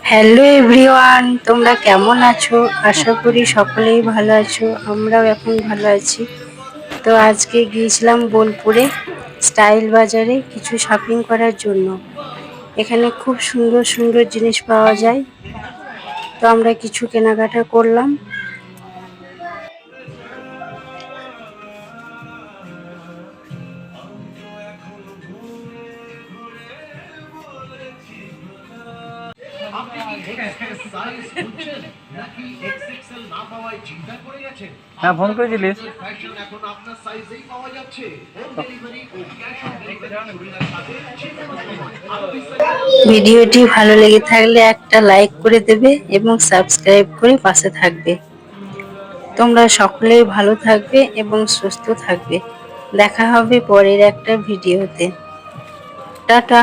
Hello everyone, তোমরা কেমন আছো? আশা করি সকলেই ভালো আছো। আমরাও এখন ভালো আছি। তো আজকে গিয়েছিলাম বোলপুরে স্টাইল বাজারে কিছু শপিং করার জন্য। এখানে খুব সুন্দর সুন্দর জিনিস পাওয়া যায়। তো আমরা কিছু কেনাকাটা করলাম। হ্যাঁ, ফোন করেছিলিস? ভিডিওটি ভালো লেগে থাকলে একটা লাইক করে দেবে এবং সাবস্ক্রাইব করে পাশে থাকবে। তোমরা সকলেই ভালো থাকবে এবং সুস্থ থাকবে। দেখা হবে পরের একটা ভিডিওতে। টাটা।